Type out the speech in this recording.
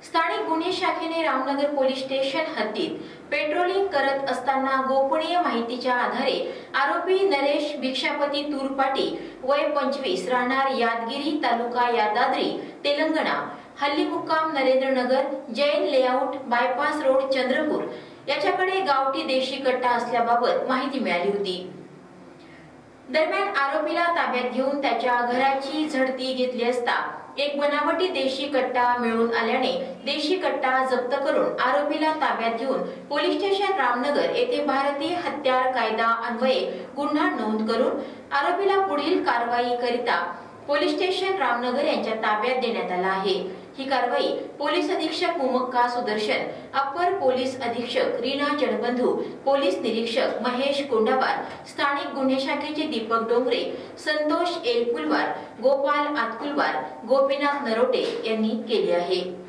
स्थानिक गुन्हे शाखेने रामनगर पोलीस स्टेशन हद्दीत पेट्रोलिंग करत असताना गोपनीय माहितीच्या आधारे आरोपी नरेश भिक्षापती तुरपाटी वय 25 राहणार यादगिरी तालुका यादाद्री तेलंगणा हल्ली मुक्काम Narendranagar Jain layout bypass road Chandrapur याच्याकडे गावठी देशी कट्टा असल्याबाबत माहिती मिळाली होती। दरम्यान आरोपीला ताब्यात घेऊन त्याच्या घराची झडती घेतली असता एक बनावटी देशी कट्टा मिळून आल्याने देशी कट्टा जप्त करून आरोपीला ताब्यात घेऊन पोलीस स्टेशन रामनगर येथे भारतीय हत्यार कायदा अन्वये गुन्हा नोंद करून आरोपीला पुढील कारवाई करिता पोलीस स्टेशन रामनगर यांच्या ताब्यात देण्यात आला आहे। ही कारवाई पोलीस अधीक्षक मुमक्का सुदर्शन, अप्पर पोलीस अधीक्षक रीना चणबंधू, पोलीस निरीक्षक महेश कोंडावार, स्थानिक गुन्हे शाखेचे दीपक डोंगरे, संतोष एलपुलवार, गोपाल आतकुलवार, गोपीनाथ नरोटे यांनी केली आहे।